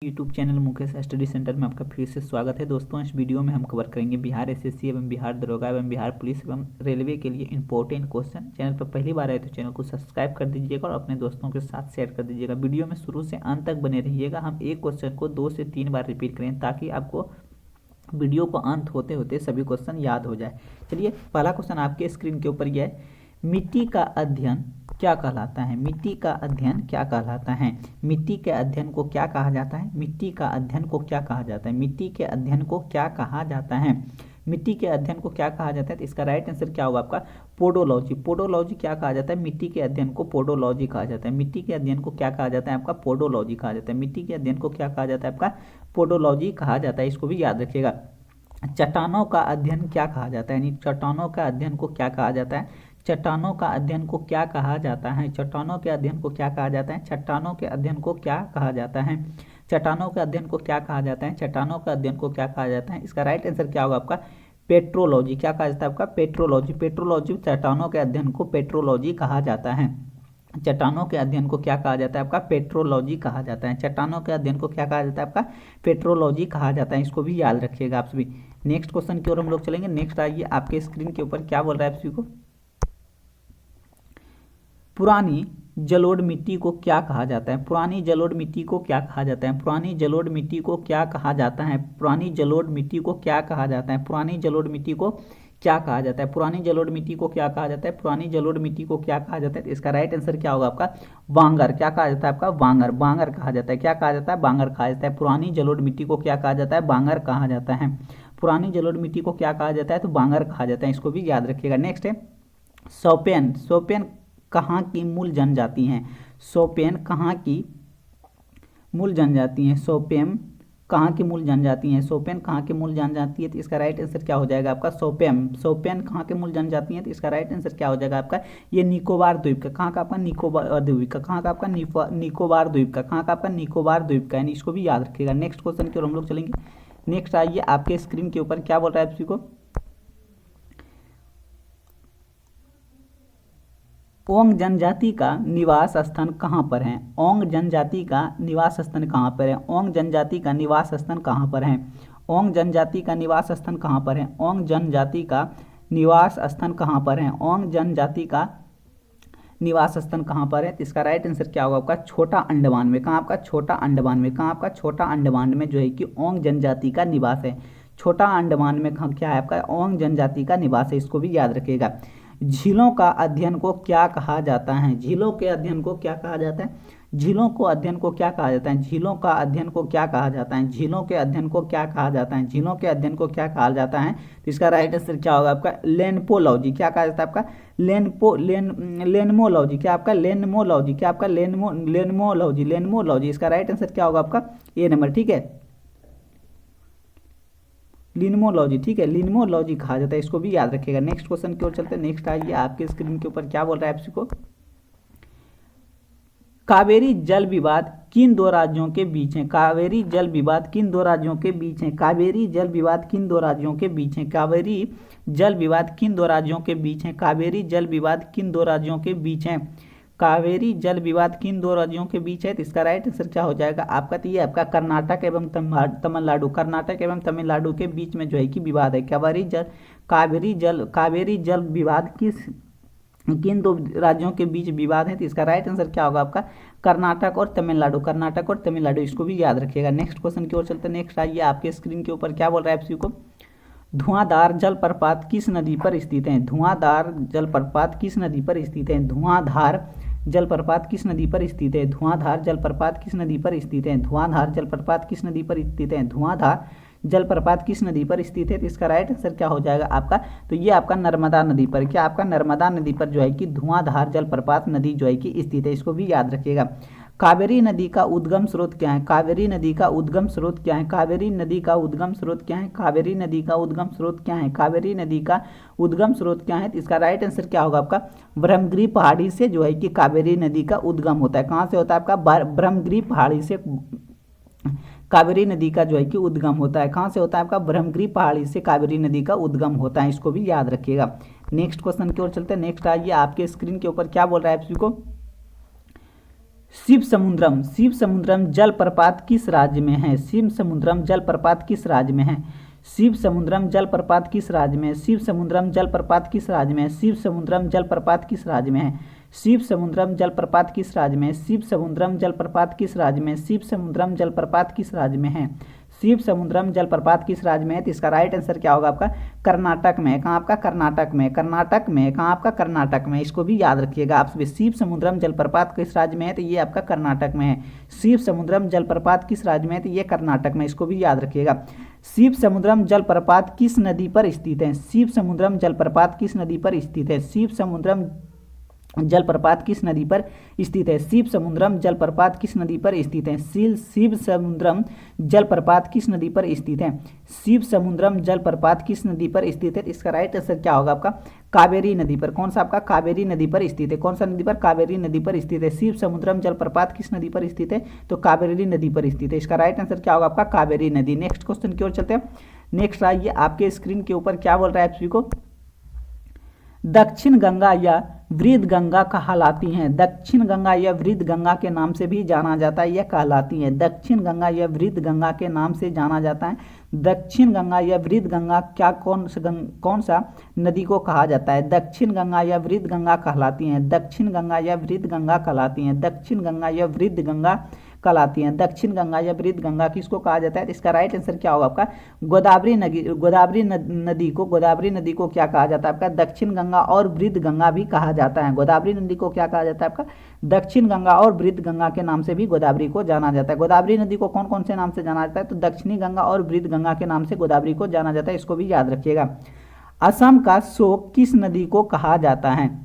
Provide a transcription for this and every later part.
YouTube channel Mukesh study centre में आपका फिर से स्वागत है। दोस्तों, इस वीडियो में हम कवर करेंगे बिहार एसएससी एवं बिहार दरोगा एवं बिहार पुलिस एवं रेलवे के लिए इंपॉर्टेंट क्वेश्चन। चैनल पर पहली बार आए तो चैनल को सब्सक्राइब कर दीजिएगा और अपने दोस्तों के साथ शेयर कर दीजिएगा। वीडियो में शुरू से अंत तक बने रहिएगा। हम एक क्वेश्चन को 2 से 3 बार रिपीट करें ताकि आपको वीडियो को अंत होते होते सभी क्वेश्चन याद हो जाए। चलिए, पहला क्वेश्चन आपके स्क्रीन के ऊपर यह है, मिट्टी का अध्ययन क्या कहलाता है? मिट्टी का अध्ययन क्या कहलाता है? मिट्टी के अध्ययन को क्या कहा जाता है? मिट्टी का अध्ययन को क्या कहा जाता है? मिट्टी के अध्ययन को क्या कहा जाता है? मिट्टी के अध्ययन को क्या कहा जाता है? तो इसका राइट आंसर क्या होगा आपका? पोडोलॉजी। पोडोलॉजी क्या कहा जाता है? मिट्टी के अध्ययन को पोडोलॉजी कहा जाता है। मिट्टी के अध्ययन को क्या कहा जाता है आपका? पोडोलॉजी कहा जाता है। मिट्टी के अध्ययन को क्या कहा जाता है आपका? पोडोलॉजी कहा जाता है। इसको भी याद रखिएगा। चट्टानों का अध्ययन क्या कहा जाता है? यानी चट्टानों का अध्ययन को क्या कहा जाता है? चट्टानों का अध्ययन को क्या कहा जाता है? चट्टानों के अध्ययन को क्या कहा जाता है? चट्टानों के अध्ययन को क्या कहा जाता है? चट्टानों के अध्ययन को क्या कहा जाता है? चट्टानों का अध्ययन को क्या कहा जाता है? इसका राइट आंसर क्या होगा आपका? पेट्रोलॉजी। क्या कहा जाता है आपका? पेट्रोलॉजी। पेट्रोलॉजी, चट्टानों के अध्ययन को पेट्रोलॉजी कहा जाता है। चट्टानों के अध्ययन को क्या कहा जाता है आपका? पेट्रोलॉजी कहा जाता है। चट्टानों के अध्ययन को क्या कहा जाता है आपका? पेट्रोलॉजी कहा जाता है। इसको भी याद रखिएगा आप सभी। नेक्स्ट क्वेश्चन की ओर हम लोग चलेंगे। नेक्स्ट आइए, आपके स्क्रीन के ऊपर क्या बोल रहा है आप सभी को? पुरानी जलोढ़ मिट्टी को क्या कहा जाता है? पुरानी जलोढ़ मिट्टी को क्या कहा जाता है? पुरानी जलोढ़ मिट्टी को क्या कहा जाता है? पुरानी जलोढ़ मिट्टी को क्या कहा जाता है? पुरानी जलोढ़ मिट्टी को क्या कहा जाता है? पुरानी जलोढ़ मिट्टी को क्या कहा जाता है? पुरानी जलोढ़ मिट्टी को क्या कहा जाता है? इसका राइट आंसर क्या होगा आपका? वांगर। क्या कहा जाता है आपका? वांगर। वांगर कहा जाता है। क्या कहा जाता है? वांगर कहा जाता है। पुरानी जलोढ़ मिट्टी को क्या कहा जाता है? वांगर कहा जाता है। पुरानी जलोढ़ मिट्टी को क्या कहा जाता है? तो वांगर कहा जाता है। इसको भी याद रखिएगा। नेक्स्ट है सोपेन। सोपेन कहाँ की मूल जनजाति हैं? सोपेन कहाँ की मूल जनजाति हैं? सोपेन कहाँ की मूल जनजाति हैं? सोपेन कहाँ की मूल जनजाति है? तो इसका राइट आंसर क्या हो जाएगा आपका? सोपेन। सोपेन कहाँ के मूल जनजाति है? तो इसका राइट आंसर क्या हो जाएगा आपका? ये निकोबार द्वीप का। कहाँ का आपका? निकोबार द्वीप का। कहाँ का आपका? निकोबार द्वीप का। कहाँ का आपका? निकोबार द्वीप का। यानी इसको भी याद रखिएगा। नेक्स्ट क्वेश्चन की ओर हम लोग चलेंगे। नेक्स्ट आइए, आपके स्क्रीन के ऊपर क्या बोल रहा है आप सभी को? ओंग जनजाति का निवास स्थान कहाँ पर है? ओंग जनजाति का निवास स्थान कहाँ पर है? ओंग जनजाति का निवास स्थान कहाँ पर है? ओंग जनजाति का निवास स्थान कहाँ पर है? ओंग जनजाति का निवास स्थान कहाँ पर है? ओंग जनजाति का निवास स्थान कहाँ पर है? इसका राइट आंसर क्या होगा आपका? छोटा अंडमान में। कहाँ आपका? छोटा अंडमान में। कहाँ आपका? छोटा अंडमान में जो है कि ओंग जनजाति का निवास है। छोटा अंडमान में क्या है आपका? ओंग जनजाति का निवास है। इसको भी याद रखिएगा। झीलों का अध्ययन को क्या कहा जाता है? झीलों के अध्ययन को क्या कहा जाता है? झीलों को अध्ययन को क्या कहा जाता है? झीलों का अध्ययन को क्या कहा जाता है? झीलों के अध्ययन को क्या कहा जाता है? झीलों के अध्ययन को क्या कहा जाता है? तो इसका राइट आंसर क्या होगा आपका? लेनपोलॉजी। क्या कहा जाता है आपका? लेनमोलॉजी। क्या आपका? लेनमोलॉजी। क्या आपका? लेनमोलॉजी। लेनमोलॉजी। इसका राइट आंसर क्या होगा आपका? ए नंबर। ठीक है, लिनमोलॉजी। ठीक है, लिनमोलॉजी कहा जाता है। इसको भी याद रखिएगा। नेक्स्ट क्वेश्चन की ओर चलते हैं। नेक्स्ट आइए, आपके स्क्रीन के ऊपर क्या बोल रहा है आप को? कावेरी जल विवाद किन दो राज्यों के बीच है? कावेरी जल विवाद किन दो राज्यों के बीच है? कावेरी जल विवाद किन दो राज्यों के बीच है? कावेरी जल विवाद किन दो राज्यों के बीच है? कावेरी जल विवाद किन दो राज्यों के बीच है? कावेरी जल विवाद किन दो राज्यों के बीच है? तो इसका राइट आंसर क्या हो जाएगा आपका? तो ये आपका कर्नाटक एवं तमिलनाडु। कर्नाटक एवं तमिलनाडु के बीच में जो है कि विवाद है। कावेरी जल विवाद किन दो राज्यों के बीच विवाद है? तो इसका राइट आंसर क्या होगा आपका? कर्नाटक और तमिलनाडु। कर्नाटक और तमिलनाडु। इसको भी याद रखिएगा। नेक्स्ट क्वेश्चन की ओर चलते हैं। नेक्स्ट आइए, आपके स्क्रीन के ऊपर क्या बोल रहा है आप सभी को? धुआंधार जलप्रपात किस नदी पर स्थित है? धुआंधार जलप्रपात किस नदी पर स्थित है? धुआंधार जलप्रपात किस नदी पर स्थित है? धुआंधार जलप्रपात किस नदी पर स्थित है? धुआंधार जलप्रपात किस नदी पर स्थित है? धुआंधार जलप्रपात किस नदी पर स्थित है? तो इसका राइट आंसर क्या हो जाएगा आपका? तो ये आपका नर्मदा नदी पर। क्या आपका? नर्मदा नदी पर जो है कि धुआंधार जलप्रपात नदी जो है कि स्थित है। इसको भी याद रखिएगा। कावेरी नदी का उद्गम स्रोत क्या है? कावेरी नदी का उद्गम स्रोत क्या है? कावेरी नदी का उद्गम स्रोत क्या है? कावेरी नदी का उद्गम स्रोत क्या है? कावेरी नदी का उद्गम स्रोत क्या है? तो इसका राइट आंसर क्या होगा आपका? ब्रह्मगिरी पहाड़ी से जो है कि कावेरी नदी का उद्गम होता है। कहाँ से होता है आपका? ब्रह्मगिरी पहाड़ी से कावेरी नदी का जो है कि उद्गम होता है। कहाँ से होता है आपका? ब्रह्मगिरी पहाड़ी से कावेरी नदी का उद्गम होता है। इसको भी याद रखिएगा। नेक्स्ट क्वेश्चन की ओर चलते हैं। नेक्स्ट आइए, आपके स्क्रीन के ऊपर क्या बोल रहा है आप सभी को? शिव समुद्रम जलप्रपात किस राज्य में है? शिव समुद्रम जलप्रपात किस राज्य में है? शिव समुद्रम जलप्रपात किस राज्य में है? शिव समुद्रम जलप्रपात किस राज्य में है? शिव समुद्रम जलप्रपात किस राज्य में है? शिव समुद्रम जलप्रपात किस राज्य में है? शिव समुद्रम जलप्रपात किस राज्य में है? शिव समुद्रम जलप्रपात किस राज्य में है? शिव समुद्रम जलप्रपात किस राज्य में है? तो इसका राइट आंसर क्या होगा आपका? कर्नाटक में। कहाँ आपका? कर्नाटक में। कर्नाटक में। कहाँ आपका? कर्नाटक में। इसको भी याद रखिएगा आप सभी। शिव समुद्रम जलप्रपात किस राज्य में है? तो ये आपका कर्नाटक में है। शिव समुद्रम जलप्रपात किस राज्य में है? तो ये कर्नाटक में। इसको भी याद रखिएगा। शिव समुद्रम जलप्रपात किस नदी पर स्थित है? शिव समुद्रम जलप्रपात किस नदी पर स्थित है? शिव समुद्रम जलप्रपात किस नदी पर स्थित है? शिव समुद्रम जलप्रपात किस नदी पर स्थित है? शिव समुद्रम जलप्रपात किस नदी पर स्थित है? शिव समुद्रम जलप्रपात किस नदी पर स्थित है? इसका राइट आंसर क्या होगा आपका? कावेरी नदी पर। कौन सा आपका? कावेरी नदी पर स्थित है। कौन सा नदी पर? कावेरी नदी पर स्थित है। शिव समुद्रम जलप्रपात किस नदी पर स्थित है? तो कावेरी नदी पर स्थित है। इसका राइट आंसर क्या होगा आपका? कावेरी नदी। नेक्स्ट क्वेश्चन की ओर चलते हैं। नेक्स्ट आइए, आपके स्क्रीन के ऊपर क्या बोल रहा है आप सभी को? दक्षिण गंगा या वृद्ध गंगा कहलाती हैं। दक्षिण गंगा या वृद्ध गंगा के नाम से भी जाना जाता है, यह कहलाती है। दक्षिण गंगा या वृद्ध गंगा के नाम से जाना जाता है। दक्षिण गंगा या वृद्ध गंगा क्या कौन सा नदी को कहा जाता है? दक्षिण गंगा या वृद्ध गंगा कहलाती हैं। दक्षिण गंगा या वृद्ध गंगा कहलाती हैं। दक्षिण गंगा या वृद्ध गंगा कहलाती हैं। दक्षिण गंगा या वृद्ध गंगा किसको कहा जाता है? इसका राइट आंसर क्या होगा आपका? गोदावरी नदी को क्या कहा जाता है आपका? दक्षिण गंगा और वृद्ध गंगा भी कहा जाता है। गोदावरी नदी को क्या कहा जाता है आपका? दक्षिण गंगा और वृद्ध गंगा के नाम से भी गोदावरी को जाना जाता है। गोदावरी नदी को कौन कौन से नाम से जाना जाता है? तो दक्षिणी गंगा और वृद्ध गंगा के नाम से गोदावरी को जाना जाता है। इसको भी याद रखिएगा। असम का शोक किस नदी को कहा जाता है?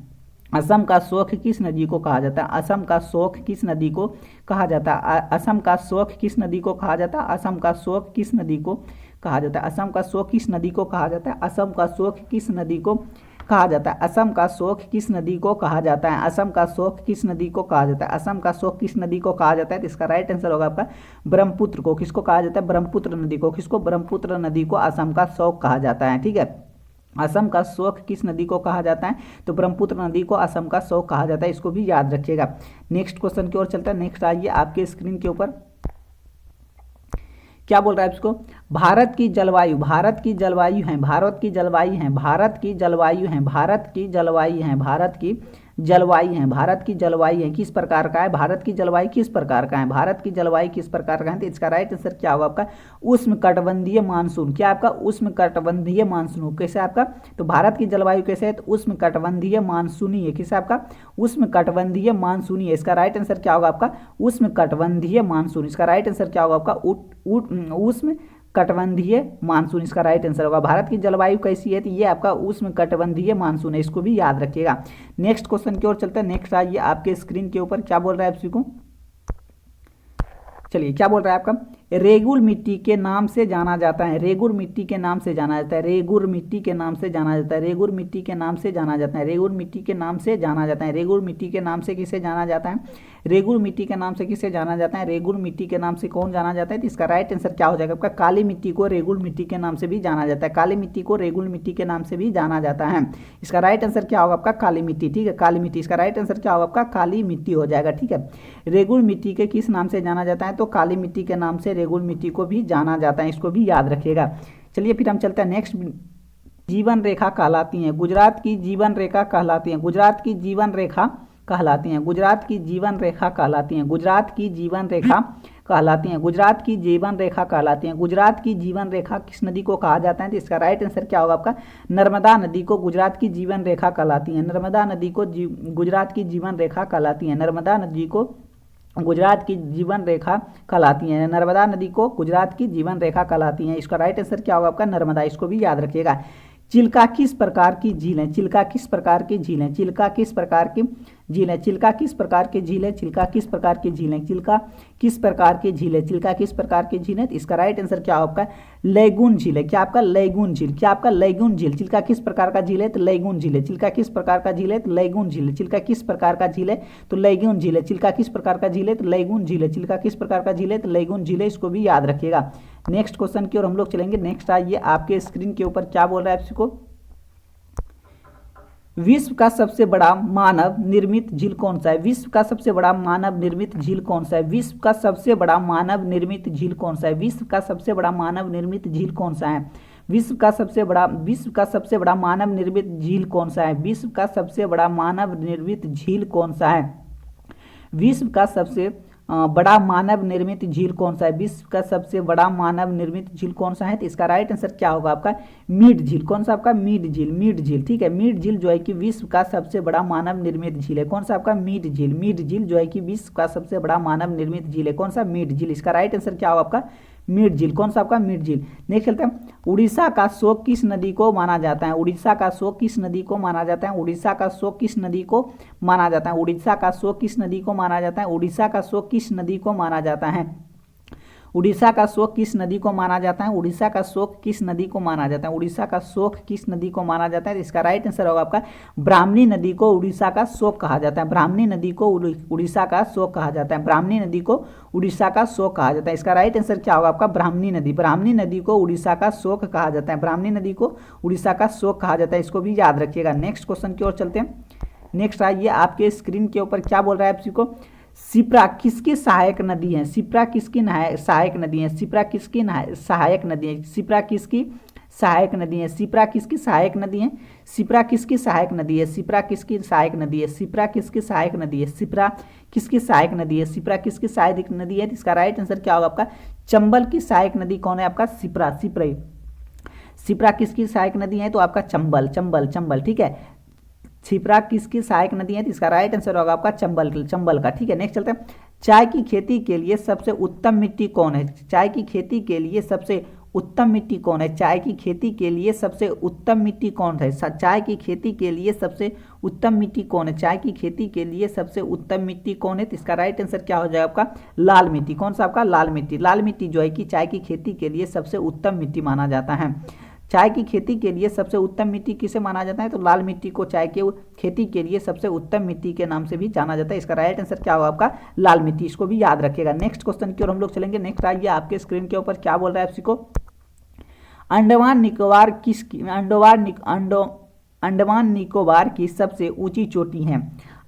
असम का शोक किस नदी को कहा जाता है? असम का शोक किस नदी को कहा जाता है? असम का शोक किस नदी को कहा जाता है? असम का शोक किस नदी को कहा जाता है? असम का शोक किस नदी को कहा जाता है? असम का शोक किस नदी को कहा जाता है? असम का शोक किस नदी को कहा जाता है? असम का शोक किस नदी को कहा जाता है? असम का शोक किस नदी को कहा जाता है? तो इसका राइट आंसर होगा आपका ब्रह्मपुत्र को। किसको कहा जाता है? ब्रह्मपुत्र नदी को। किसको? ब्रह्मपुत्र नदी को असम का शोक कहा जाता है। ठीक है, असम का शोक किस नदी को कहा जाता है? तो ब्रह्मपुत्र नदी को असम का शोक कहा जाता है। इसको भी याद रखिएगा। नेक्स्ट क्वेश्चन की ओर चलता है। नेक्स्ट आइए, आपके स्क्रीन के ऊपर क्या बोल रहा है इसको? भारत की जलवायु है। भारत की जलवायु है। भारत की जलवायु है। भारत की जलवायु है। भारत की जलवायु है। भारत की जलवायु है। भारत की जलवायु है किस प्रकार का है? भारत की जलवायु किस प्रकार का है? भारत की जलवायु किस प्रकार का है? तो इसका राइट आंसर क्या होगा आपका? उष्णकटिबंधीय मानसून। क्या आपका? उष्णकटिबंधीय मानसून। कैसे आपका? तो भारत की जलवायु कैसे है? तो उष्णकटिबंधीय मानसूनी है। किसे आपका? उष्णकटिबंधीय मानसूनी है। इसका राइट आंसर क्या होगा आपका? उष्णकटिबंधीय मानसून। इसका राइट आंसर क्या होगा आपका? उष्ण कटिबंधीय मानसून। इसका राइट आंसर होगा। भारत की जलवायु कैसी है? तो ये आपका उष्ण कटिबंधीय मानसून है। इसको भी याद रखिएगा। नेक्स्ट क्वेश्चन की ओर चलते हैं। नेक्स्ट आइए, आपके स्क्रीन के ऊपर क्या बोल रहा है आप सभी को? चलिए, क्या बोल रहा है आपका? रेगुर मिट्टी के नाम से जाना जाता है। रेगुर मिट्टी के नाम से जाना जाता है। रेगुर मिट्टी के नाम से जाना जाता है। रेगुर मिट्टी के नाम से जाना जाता है। रेगुर मिट्टी के नाम से जाना जाता है। रेगुर मिट्टी के नाम से किसे जाना जाता है? रेगुर मिट्टी के नाम से किसे जाना जाता है? रेगुर मिट्टी के नाम से कौन जाना जाता है? तो इसका राइट आंसर क्या हो जाएगा आपका? काली मिट्टी को रेगुर मिट्टी के नाम से भी जाना जाता है। काली मिट्टी को रेगुर मिट्टी के नाम से भी जाना जाता है। इसका राइट आंसर क्या होगा आपका? काली मिट्टी। ठीक है, काली मिट्टी। इसका राइट आंसर क्या होगा आपका? काली मिट्टी हो जाएगा। ठीक है, रेगुर मिट्टी के किस नाम से जाना जाता है? तो काली मिट्टी के नाम से रेगुर मिट्टी को भी जाना जाता है। इसको भी याद रखिएगा। चलिए फिर हम चलते हैं नेक्स्ट। जीवन रेखा कहलाती हैं। गुजरात की जीवन रेखा कहलाती हैं। गुजरात की जीवन रेखा कहलाती हैं। गुजरात की जीवन रेखा कहलाती हैं। गुजरात की जीवन रेखा कहलाती हैं। गुजरात की जीवन रेखा कहलाती हैं। गुजरात की जीवन रेखा किस नदी को कहा जाता है? तो इसका राइट आंसर क्या होगा आपका? नर्मदा नदी को गुजरात की जीवन रेखा कहलाती है। नर्मदा नदी को गुजरात की जीवन रेखा कहलाती है। नर्मदा नदी को गुजरात की जीवन रेखा कहलाती हैं। नर्मदा नदी को गुजरात की जीवन रेखा कहलाती हैं। इसका राइट आंसर क्या होगा आपका? नर्मदा। इसको भी याद रखिएगा। चिल्का किस प्रकार की झील है? चिल्का किस प्रकार की झील है? चिल्का किस प्रकार की झील है? चिल्का किस प्रकार की झील है? चिल्का किस प्रकार की झील है? चिल्का किस प्रकार की झील है? चिल्का किस प्रकार की झील है? इसका राइट आंसर क्या होगा आपका? लैगून झील है। क्या आपका? लैगून झील। क्या आपका? लैगून झील। चिल्का किस प्रकार का झील है? तो लैगून झील है। चिल्का किस प्रकार का झील है? तो लैगून झील है। चिल्का किस प्रकार का झील है? तो लैगून झील है। चिल्का किस प्रकार का झील है? तो लैगून झील है। चिल्का किस प्रकार का झील है? तो लैगून झील है। इसको भी याद रखिएगा। नेक्स्ट क्वेश्चन की ओर हम लोग चलेंगे। नेक्स्ट आइए, आपके स्क्रीन के ऊपर क्या बोल रहा है आपको? विश्व का सबसे बड़ा मानव निर्मित झील कौन सा है? विश्व का सबसे बड़ा मानव निर्मित झील कौन सा है? विश्व का सबसे बड़ा मानव निर्मित झील कौन सा है? विश्व का सबसे बड़ा मानव निर्मित झील कौन सा है? विश्व का सबसे बड़ा मानव निर्मित झील कौन सा है? विश्व का सबसे बड़ा मानव निर्मित झील कौन सा है? विश्व का सबसे बड़ा मानव निर्मित झील कौन सा है? विश्व का सबसे बड़ा मानव निर्मित झील कौन सा है? तो इसका राइट आंसर क्या होगा आपका? मीड झील। कौन सा आपका? मीड झील। ठीक है, मीड झील जो है कि विश्व का सबसे बड़ा मानव निर्मित झील है। कौन सा आपका? मीड झील जो है कि विश्व का सबसे बड़ा मानव निर्मित झील है। कौन सा? मीड झील। इसका राइट आंसर क्या होगा आपका? मीड झील। कौन सा आपका? मीड झील। नेक्स्ट चलते हैं, उड़ीसा का शोक किस नदी को माना जाता है? उड़ीसा का शोक किस नदी को माना जाता है? उड़ीसा का शोक किस नदी को माना जाता है? उड़ीसा का शोक किस नदी को माना जाता है? उड़ीसा का शोक किस नदी को माना जाता है? उड़ीसा का शोक किस नदी को माना जाता है? उड़ीसा का शोक किस नदी को माना जाता है? उड़ीसा का शोक किस नदी को माना जाता है? इसका राइट आंसर होगा आपका ब्राह्मणी नदी को उड़ीसा का शोक कहा जाता है। ब्राह्मणी नदी को उड़ीसा का शोक कहा जाता है। ब्राह्मणी नदी को उड़ीसा का शोक कहा जाता है। इसका राइट आंसर क्या होगा आपका? ब्राह्मणी नदी। ब्राह्मणी नदी को उड़ीसा का शोक कहा जाता है। ब्राह्मणी नदी को उड़ीसा का शोक कहा जाता है। इसको भी याद रखिएगा। नेक्स्ट क्वेश्चन की ओर चलते हैं। नेक्स्ट आइए, आपके स्क्रीन के ऊपर क्या बोल रहा है आपसी को? शिप्रा किसकी सहायक नदी है? शिप्रा किसकी सहायक नदी है? शिप्रा किसकी सहायक नदी है? शिप्रा किसकी सहायक नदी है? शिप्रा किसकी सहायक नदी है? शिप्रा किसकी सहायक नदी है? शिप्रा किसकी सहायक नदी है? शिप्रा किसकी सहायक नदी है? शिप्रा किसकी सहायक नदी है? शिप्रा किसकी सहायक नदी है? इसका राइट आंसर क्या होगा आपका? चंबल की सहायक नदी कौन है आपका? शिप्रा। शिप्रा किसकी सहायक नदी है? तो आपका चंबल। ठीक है, शिप्रा किसकी सहायक नदी है? तो इसका राइट आंसर होगा आपका चंबल का। ठीक है, नेक्स्ट चलते हैं, चाय की खेती के लिए सबसे उत्तम मिट्टी कौन है? चाय की खेती के लिए सबसे उत्तम मिट्टी कौन है? चाय की खेती के लिए सबसे उत्तम मिट्टी कौन है? चाय की खेती के लिए सबसे उत्तम मिट्टी कौन है? चाय की खेती के लिए सबसे उत्तम मिट्टी कौन है? तो इसका राइट आंसर क्या हो जाएगा आपका? लाल मिट्टी। कौन सा आपका? लाल मिट्टी। लाल मिट्टी जो है कि चाय की खेती के लिए सबसे उत्तम मिट्टी माना जाता है। चाय की खेती के लिए सबसे उत्तम मिट्टी किसे माना जाता है? तो लाल मिट्टी को चाय के खेती के लिए सबसे उत्तम मिट्टी के नाम से भी जाना जाता है। इसका राइट आंसर क्या होगा आपका? लाल मिट्टी। इसको भी याद रखिएगा। नेक्स्ट क्वेश्चन की ओर हम लोग चलेंगे। नेक्स्ट आइए, आपके स्क्रीन के ऊपर क्या बोल रहा है आपसी को? अंडमान निकोबार की सबसे ऊंची चोटी है।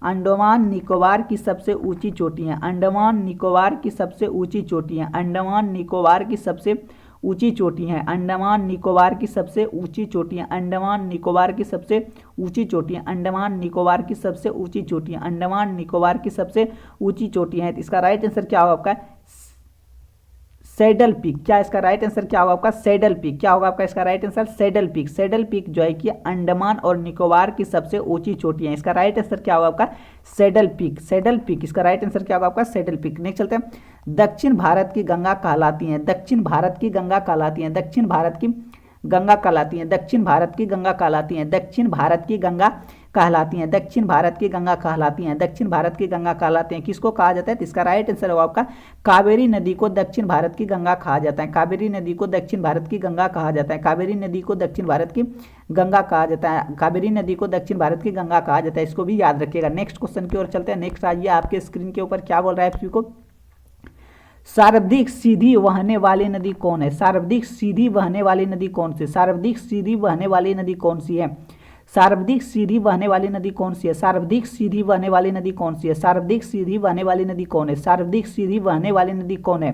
अंडमान निकोबार की सबसे ऊंची चोटी है। अंडमान निकोबार की सबसे ऊंची चोटी है। अंडमान निकोबार की सबसे ऊंची चोटी है। अंडमान निकोबार की सबसे ऊंची चोटियां। अंडमान निकोबार की सबसे ऊंची चोटियां। अंडमान निकोबार की सबसे ऊंची चोटियां। अंडमान निकोबार की सबसे ऊंची चोटियां है। इसका राइट आंसर क्या होगा आपका? Saddle peak. क्या इसका राइट आंसर क्या होगा आपका? Saddle peak. क्या होगा आपका इसका right answer? Saddle peak. Saddle peak जो है कि अंडमान और निकोबार की सबसे ऊंची चोटियां। इसका राइट आंसर क्या होगा आपका? Saddle peak. Saddle peak. इसका राइट आंसर क्या होगा आपका? Saddle peak. नेक्स्ट चलते हैं, दक्षिण भारत की गंगा कहलाती हैं। दक्षिण भारत की गंगा कहलाती हैं। दक्षिण भारत की गंगा कहलाती हैं। दक्षिण भारत की गंगा कहलाती हैं। दक्षिण भारत की गंगा कहलाती हैं। दक्षिण भारत की गंगा कहलाती हैं। दक्षिण भारत की गंगा कहलाती हैं। किसको कहा जाता है? तो इसका राइट आंसर होगा आपका कावेरी नदी को दक्षिण भारत की गंगा कहा जाता है। कावेरी नदी को दक्षिण भारत की गंगा कहा जाता है। कावेरी नदी को दक्षिण भारत की गंगा कहा जाता है। कावेरी नदी को दक्षिण भारत की गंगा कहा जाता है। इसको भी याद रखिएगा। नेक्स्ट क्वेश्चन की ओर चलते हैं। नेक्स्ट आइए, आपके स्क्रीन के ऊपर क्या बोल रहा है आपसी को? सर्वाधिक सीधी बहने वाली नदी कौन है? सर्वाधिक सीधी बहने वाली नदी कौन सी? सर्वाधिक सीधी बहने वाली नदी कौन सी है? सर्वाधिक सीधी बहने वाली नदी कौन सी है? सर्वाधिक सीधी बहने वाली नदी कौन सी है? सर्वाधिक सीधी बहने वाली नदी कौन है? सर्वाधिक सीधी बहने वाली नदी कौन है?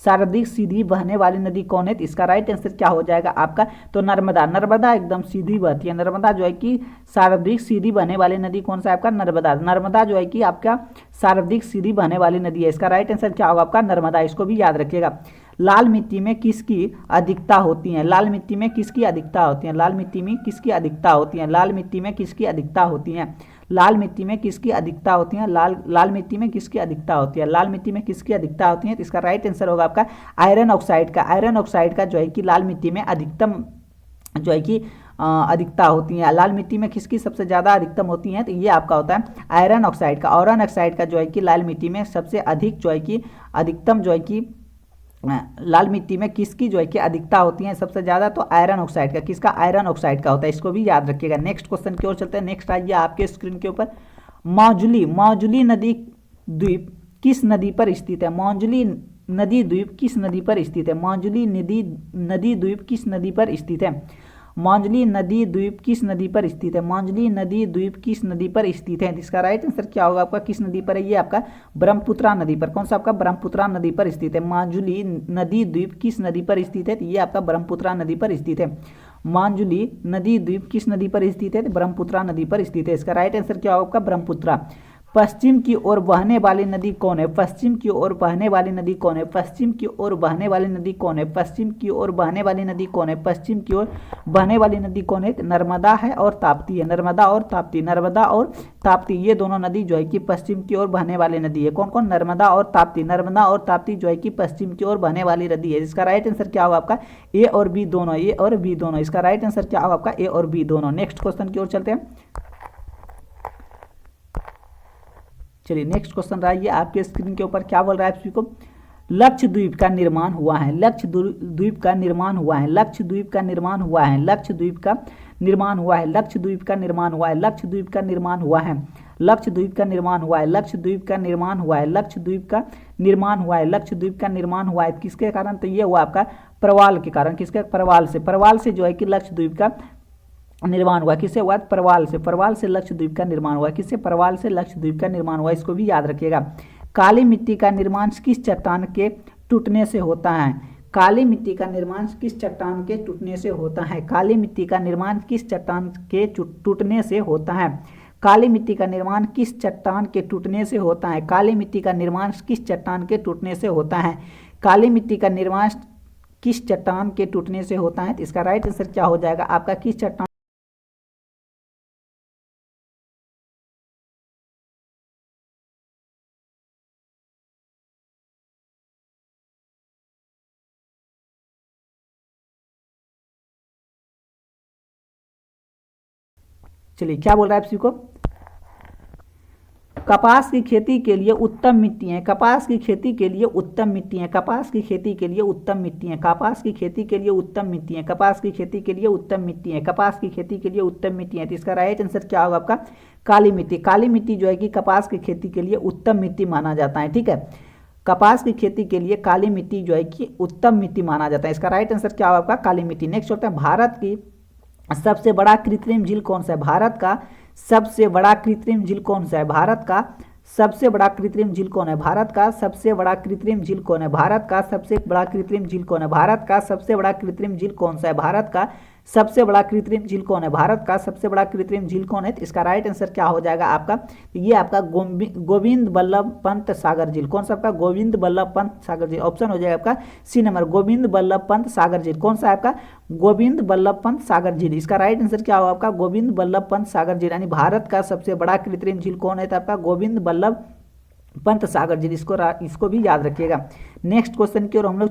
सर्वाधिक सीधी बहने वाली नदी कौन है? तो इसका राइट आंसर क्या हो जाएगा आपका? तो नर्मदा। नर्मदा एकदम सीधी बहती है। नर्मदा जो है कि सर्वाधिक सीधी बहने वाली नदी कौन सा है आपका? नर्मदा। नर्मदा जो है कि आपका सर्वाधिक सीधी बहने वाली नदी है। इसका राइट आंसर क्या होगा आपका? नर्मदा। इसको भी याद रखिएगा। लाल मिट्टी में किसकी अधिकता होती है? लाल मिट्टी में किसकी अधिकता होती है? लाल मिट्टी में किसकी अधिकता होती है? लाल मिट्टी में किसकी अधिकता होती है? लाल मिट्टी में किसकी अधिकता होती है? लाल मिट्टी में किसकी अधिकता होती है? लाल मिट्टी में किसकी अधिकता होती है? तो इसका राइट आंसर होगा आपका आयरन ऑक्साइड का। आयरन ऑक्साइड का जो है कि लाल मिट्टी में अधिकतम जो है कि अधिकता होती है। लाल मिट्टी में किसकी सबसे ज़्यादा अधिकतम होती है? तो ये आपका होता है आयरन ऑक्साइड का। आयरन ऑक्साइड का जो है कि लाल मिट्टी में सबसे अधिक जो है कि अधिकतम जो है कि लाल मिट्टी में किसकी जो है कि अधिकता होती है सबसे ज़्यादा? तो आयरन ऑक्साइड का। किसका? आयरन ऑक्साइड का होता है। इसको भी याद रखिएगा। नेक्स्ट क्वेश्चन की ओर चलते हैं। नेक्स्ट आइए, आपके स्क्रीन के ऊपर, माजुली नदी द्वीप किस नदी पर स्थित है? माजुली नदी द्वीप किस नदी पर स्थित है? माजुली नदी द्वीप किस नदी पर स्थित है? माजुली नदी द्वीप किस नदी पर स्थित है? माजुली नदी द्वीप किस नदी पर स्थित है? इसका राइट आंसर क्या होगा आपका? किस नदी पर है? ये आपका ब्रह्मपुत्रा नदी पर। कौन सा आपका? ब्रह्मपुत्रा नदी पर स्थित है। माजुली नदी द्वीप किस नदी पर स्थित है? ये आपका ब्रह्मपुत्रा नदी पर स्थित है। माजुली नदी द्वीप किस नदी पर स्थित है? ब्रह्मपुत्रा नदी पर स्थित है। इसका राइट आंसर क्या होगा आपका? ब्रह्मपुत्रा। पश्चिम की ओर बहने वाली नदी कौन है? पश्चिम की ओर बहने वाली नदी कौन है? पश्चिम की ओर बहने वाली नदी कौन है? पश्चिम की ओर बहने वाली नदी कौन है? पश्चिम की ओर बहने वाली नदी कौन है? नर्मदा है और ताप्ती है। नर्मदा और ताप्ती, नर्मदा और ताप्ती, ये दोनों नदी जो है कि पश्चिम की ओर बहने वाली नदी है। कौन कौन? नर्मदा और ताप्ती। नर्मदा और ताप्ती जो है कि पश्चिम की ओर बहने वाली नदी है। इसका राइट आंसर क्या होगा आपका? ए और बी दोनों। ए और बी दोनों। इसका राइट आंसर क्या होगा आपका? ए और बी दोनों। नेक्स्ट क्वेश्चन की ओर चलते हैं। चलिए नेक्स्ट क्वेश्चन रहा ये आपके स्क्रीन के ऊपर। क्या बोल रहा है आप को? लक्षद्वीप का निर्माण हुआ है। लक्षद्वीप का निर्माण हुआ है। लक्षद्वीप का निर्माण हुआ है। लक्षद्वीप का निर्माण हुआ है। लक्षद्वीप का निर्माण हुआ है। लक्षद्वीप का निर्माण हुआ है। लक्षद्वीप का निर्माण हुआ है। लक्षद्वीप का निर्माण हुआ है। लक्षद्वीप का निर्माण हुआ है। लक्षद्वीप का निर्माण हुआ है। किसके कारण? तो ये हुआ आपका प्रवाल के कारण। किसके? प्रवाल से। प्रवाल से जो है कि लक्षद्वीप का निर्माण हुआ। किससे हुआ? प्रवाल से। प्रवाल से लक्षद्वीप का निर्माण हुआ। किससे? प्रवाल से लक्षद्वीप का निर्माण हुआ। इसको भी याद रखिएगा। काली मिट्टी का निर्माण किस चट्टान के टूटने से होता है? काली मिट्टी का निर्माण किस चट्टान के टूटने से होता है? काली मिट्टी का निर्माण किस चट्टान के टूटने से होता है? काली मिट्टी का निर्माण किस चट्टान के टूटने से होता है? काली मिट्टी का निर्माण किस चट्टान के टूटने से होता है? काली मिट्टी का निर्माण किस चट्टान के टूटने से होता है? तो इसका राइट आंसर क्या हो जाएगा आपका? किस चट्टान? चलिए क्या बोल रहा है आप को? कपास की खेती के लिए उत्तम मिट्टी है। कपास की खेती के लिए उत्तम मिट्टी है। कपास की खेती के लिए उत्तम मिट्टी है। कपास की खेती के लिए उत्तम मिट्टी है। कपास की खेती के लिए उत्तम मिट्टी है। कपास की खेती के लिए उत्तम मिट्टी है। तो इसका राइट आंसर क्या होगा आपका? काली मिट्टी। काली मिट्टी जो है कि कपास की खेती के लिए उत्तम मिट्टी माना जाता है। ठीक है, कपास की खेती के लिए काली मिट्टी जो है कि उत्तम मिट्टी माना जाता है। इसका राइट आंसर क्या होगा आपका? काली मिट्टी। नेक्स्ट होता है भारत की सबसे बड़ा कृत्रिम झील कौन सा है? भारत का सबसे बड़ा कृत्रिम झील कौन सा है? भारत का सबसे बड़ा कृत्रिम झील कौन है? भारत का सबसे बड़ा कृत्रिम झील कौन है? भारत का सबसे बड़ा कृत्रिम झील कौन है? भारत का सबसे बड़ा कृत्रिम झील कौन सा है? भारत का सबसे बड़ा कृत्रिम झील कौन है? भारत का सबसे बड़ा कृत्रिम झील कौन है? तो इसका राइट आंसर क्या हो जाएगा आपका? ये आपका गोविंद बल्लभ पंत सागर झील। कौन सा आपका? गोविंद बल्लभ पंत सागर झील। ऑप्शन हो जाएगा आपका सी नंबर, गोविंद बल्लभ पंत सागर झील। कौन सा है आपका? गोविंद बल्लभ पंत सागर झील। इसका राइट आंसर क्या होगा आपका? गोविंद बल्लभ पंत सागर झील। यानी भारत का सबसे बड़ा कृत्रिम झील कौन है? तो आपका गोविंद बल्लभ पंत सागर झील। इसको भी याद रखिएगा। नेक्स्ट क्वेश्चन की ओर हम लोग।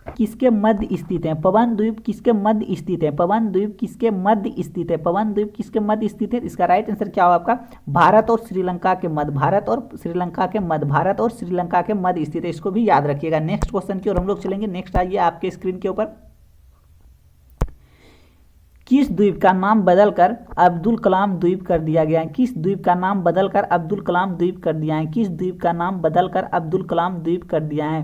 किसके मध्य स्थित है? पवन द्वीप किसके मध्य स्थित है? पवन द्वीप किसके मध्य स्थित है? पवन द्वीप किसके मध्य स्थित है? इसका राइट आंसर क्या होगा आपका? भारत और श्रीलंका के मध्य। भारत और श्रीलंका के मध्य। भारत और श्रीलंका के मध्य स्थित है। इसको भी याद रखिएगा। नेक्स्ट क्वेश्चन की ओर हम लोग चलेंगे। नेक्स्ट आइए आपके स्क्रीन के ऊपर। किस द्वीप का नाम बदलकर अब्दुल कलाम द्वीप कर दिया गया है? किस द्वीप का नाम बदलकर अब्दुल कलाम द्वीप कर दिया है? किस द्वीप का नाम बदलकर अब्दुल कलाम द्वीप कर दिया है?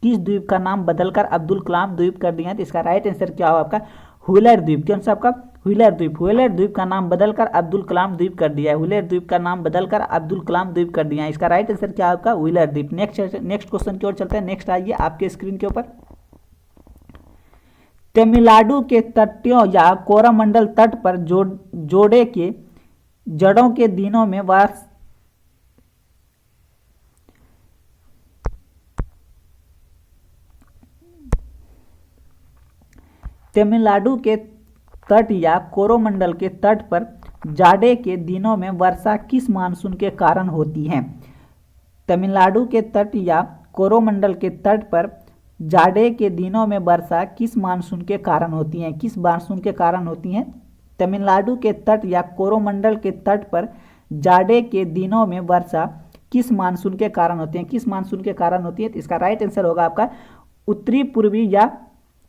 किस द्वीप का नाम बदलकर अब्दुल कलाम द्वीप कर दिया है? तो इसका राइट आंसर क्या होगा आपका? व्हीलर द्वीप। कौन सा आपका? व्हीलर द्वीप। व्हीलर द्वीप का नाम बदलकर अब्दुल कलाम द्वीप कर दिया है। व्हीलर द्वीप का नाम बदलकर अब्दुल कलाम द्वीप कर दिया है। इसका राइट आंसर क्या है आपका? व्हीलर द्वीप। नेक्स्ट क्वेश्चन की ओर चलते हैं। नेक्स्ट आइए आपके स्क्रीन के ऊपर। तमिलनाडु के तटों या कोरोमंडल तट पर जोड़े के जड़ों के दिनों में वर्ष तमिलनाडु के तट या कोरोमंडल के तट पर जाड़े के दिनों में वर्षा किस मानसून के कारण होती है? तमिलनाडु के तट या कोरोमंडल के तट पर जाड़े के दिनों में वर्षा किस मानसून के कारण होती है? किस मानसून के कारण होती है? तमिलनाडु के तट या कोरोमंडल के तट पर जाड़े के दिनों में वर्षा किस मानसून के कारण होती है? किस मानसून के कारण होती है? तो इसका राइट आंसर होगा आपका उत्तरी पूर्वी या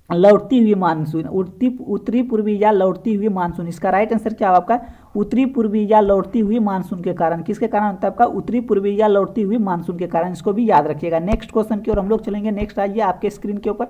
लौटती हुई मानसून। उत्तरी पूर्वी या लौटती हुई मानसून। इसका राइट आंसर क्या होगा आपका? उत्तरी पूर्वी या लौटती हुई मानसून के कारण। किसके कारण होता है आपका? उत्तरी पूर्वी या लौटती हुई मानसून के कारण। इसको भी याद रखिएगा। नेक्स्ट क्वेश्चन की ओर हम लोग चलेंगे। नेक्स्ट आइए आपके स्क्रीन के ऊपर।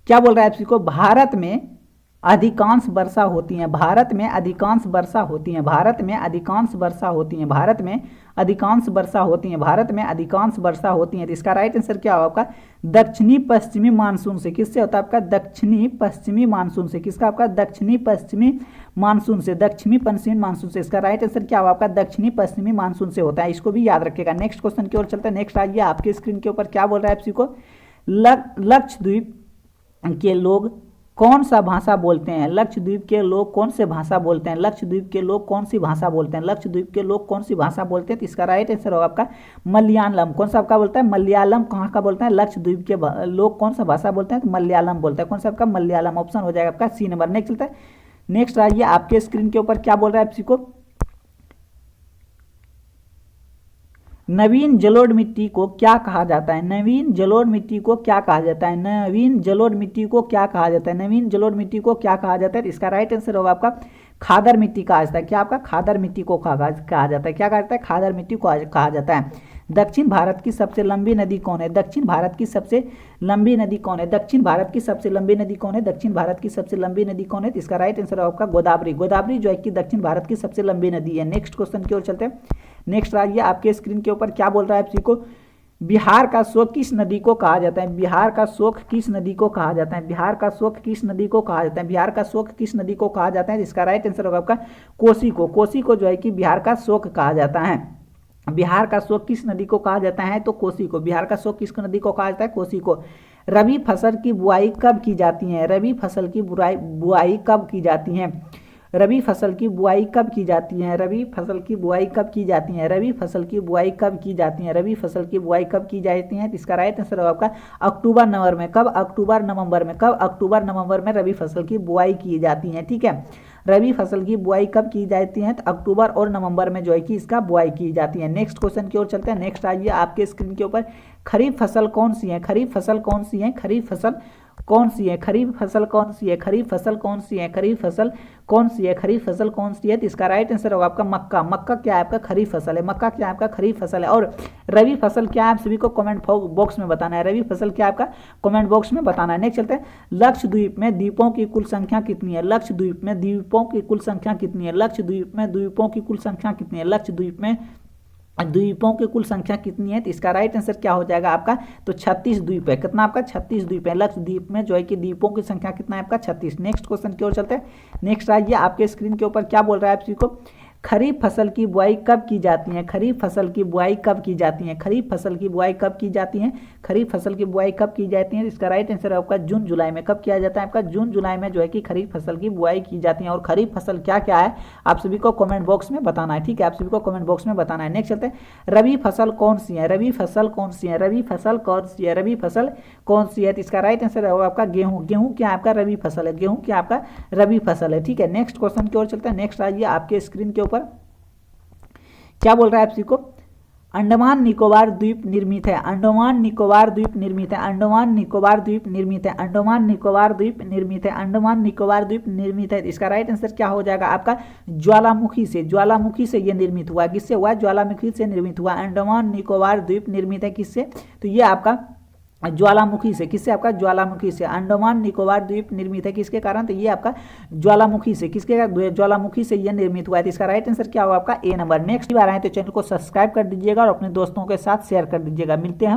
क्या बोल रहा है आपसी को, भारत में अधिकांश वर्षा होती है, भारत में अधिकांश वर्षा होती है, भारत में अधिकांश वर्षा होती है, भारत में अधिकांश वर्षा होती है, भारत में अधिकांश वर्षा होती है। तो इसका राइट आंसर क्या होगा आपका, दक्षिणी पश्चिमी मानसून से। किससे होता है आपका, दक्षिणी पश्चिमी मानसून से। किसका आपका, दक्षिणी पश्चिमी मानसून से, दक्षिणी पश्चिमी मानसून से। इसका राइट आंसर क्या होगा आपका, दक्षिणी पश्चिमी मानसून से होता है। इसको भी याद रखिएगा। नेक्स्ट क्वेश्चन की ओर चलते हैं। नेक्स्ट आइए आपके स्क्रीन के ऊपर क्या बोल रहा है आपसी को, लक्षद्वीप के लोग कौन सा भाषा बोलते हैं, लक्षद्वीप के लोग कौन से भाषा बोलते हैं, लक्षद्वीप के लोग कौन सी भाषा बोलते हैं, लक्षद्वीप के लोग कौन सी भाषा बोलते हैं। तो इसका राइट आंसर होगा आपका मलयालम। कौन सा आपका बोलता है, मलयालम। कहाँ का बोलते हैं, लक्षद्वीप के लोग कौन सा भाषा बोलते हैं, तो मलयालम बोलते हैं। कौन सा आपका, मलयालम। ऑप्शन हो जाएगा आपका सी नंबर। नेक्स्ट चलता है। नेक्स्ट आइए आपके स्क्रीन के ऊपर क्या बोल रहा है आपसी को, नवीन जलोढ़ मिट्टी को क्या कहा जाता है, नवीन जलोढ़ मिट्टी को क्या कहा जाता है, नवीन जलोढ़ मिट्टी को क्या कहा जाता है, नवीन जलोढ़ मिट्टी को क्या कहा जाता है। इसका राइट आंसर होगा आपका खादर मिट्टी कहा जाता है। क्या आपका, खादर मिट्टी को कहा जाता है। क्या कहा जाता है, खादर मिट्टी को कहा जाता है। दक्षिण भारत की सबसे लंबी नदी कौन है, दक्षिण भारत की सबसे लंबी नदी कौन है, दक्षिण भारत की सबसे लंबी नदी कौन है, दक्षिण भारत की सबसे लंबी नदी कौन है। इसका राइट आंसर होगा आपका गोदावरी। गोदावरी जो है कि दक्षिण भारत की सबसे लंबी नदी है। नेक्स्ट क्वेश्चन की ओर चलते हैं। नेक्स्ट आइए आपके स्क्रीन के ऊपर क्या बोल रहा है आपसी को, बिहार का शोक किस नदी को कहा जाता है, बिहार का शोक किस नदी को कहा जाता है, बिहार का शोक किस नदी को कहा जाता है, बिहार का शोक किस नदी को कहा जाता है। इसका राइट आंसर होगा आपका कोसी को। कोसी को जो है कि बिहार का शोक कहा जाता है। बिहार का शोक किस नदी को कहा जाता है, तो कोसी को। बिहार का शोक किस नदी को कहा जाता है, कोसी को। रबी फसल की बुआई कब की जाती है, रबी फसल की बुआई कब की जाती है, रबी फसल की बुआई कब की जाती है, रबी फसल की बुआई कब की जाती है, रबी फसल की बुआई कब की जाती है, रबी फसल की बुआई कब की जाती है। इसका राइट आंसर होगा आपका अक्टूबर नवंबर में। कब, अक्टूबर नवंबर में। कब, अक्टूबर नवंबर में रबी फसल की बुआई की जाती है। ठीक है, रबी फसल की बुआई कब की जाती है, तो अक्टूबर और नवंबर में जो है कि इसका बुआई की जाती है। नेक्स्ट क्वेश्चन की ओर चलते हैं। नेक्स्ट आइए आपके स्क्रीन के ऊपर, खरीफ फसल कौन सी है, खरीफ फसल कौन सी है, खरीफ फसल कौन सी है, खरीफ फसल कौन सी है, खरीफ फसल कौन सी है, खरीफ फसल कौन सी है, खरीफ फसल कौन सी है। तो इसका राइट आंसर होगा आपका मक्का। मक्का क्या है आपका, खरीफ फसल है। मक्का क्या है आपका, खरीफ फसल है। और रबी फसल क्या है, आप सभी को कमेंट बॉक्स में बताना है। रबी फसल क्या है आपका, कमेंट बॉक्स में बताना है। नेक्स्ट चलते हैं। लक्षद्वीप में द्वीपों की कुल संख्या कितनी है, लक्षद्वीप में द्वीपों की कुल संख्या कितनी है, लक्षद्वीप में द्वीपों की कुल संख्या कितनी है, लक्षद्वीप में द्वीपों की कुल संख्या कितनी है। तो इसका राइट आंसर क्या हो जाएगा आपका, तो 36 द्वीप है। कितना आपका, 36 द्वीप है। लक्षद्वीप में जो है कि द्वीपों की संख्या कितना है आपका, 36। नेक्स्ट क्वेश्चन की ओर चलते हैं। नेक्स्ट आइए आपके स्क्रीन के ऊपर क्या बोल रहा है आपसी को, खरीफ फसल की बुआई कब की जाती है, खरीफ फसल की बुआई कब की जाती है, खरीफ फसल की बुआई कब की जाती है, खरीफ फसल की बुआई कब की जाती है। इसका राइट आंसर है आपका जून जुलाई में। कब किया जाता है आपका, जून जुलाई में जो है कि खरीफ फसल की बुआई की जाती है। और खरीफ फसल क्या क्या है आप सभी को कमेंट बॉक्स में बताना है। ठीक है, आप सभी को कमेंट बॉक्स में बताना है। नेक्स्ट चलते हैं। रबी फसल कौन सी है, रबी फसल कौन सी है, रबी फसल कौन सी है, रबी फसल कौन सी है। तो इसका राइट आंसर होगा आपका गेहूं। गेहूं क्या आपका, रबी फसल है। गेहूं क्या आपका, रबी फसल है। ठीक है, नेक्स्ट क्वेश्चन की ओर चलते हैं। नेक्स्ट आइए आपके स्क्रीन के ऊपर क्या बोल रहा है आपसी को, अंडमान निकोबार द्वीप निर्मित है, अंडमान निकोबार द्वीप निर्मित है, अंडमान निकोबार द्वीप निर्मित है, अंडमान निकोबार द्वीप निर्मित है, अंडमान निकोबार द्वीप निर्मित है। इसका राइट आंसर क्या हो जाएगा आपका, ज्वालामुखी से। ज्वालामुखी से ये निर्मित हुआ है। किससे हुआ, ज्वालामुखी से निर्मित हुआ। अंडमान निकोबार द्वीप निर्मित है किससे, तो ये आपका ज्वालामुखी से। किससे आपका, ज्वालामुखी से। अंडमान निकोबार द्वीप निर्मित है किसके कारण, तो ये आपका ज्वालामुखी से। किसके, ज्वालामुखी से ये निर्मित हुआ है। तो इसका राइट आंसर क्या होगा आपका ए नंबर। नेक्स्ट बार आए तो चैनल को सब्सक्राइब कर दीजिएगा और अपने दोस्तों के साथ शेयर कर दीजिएगा। मिलते हैं।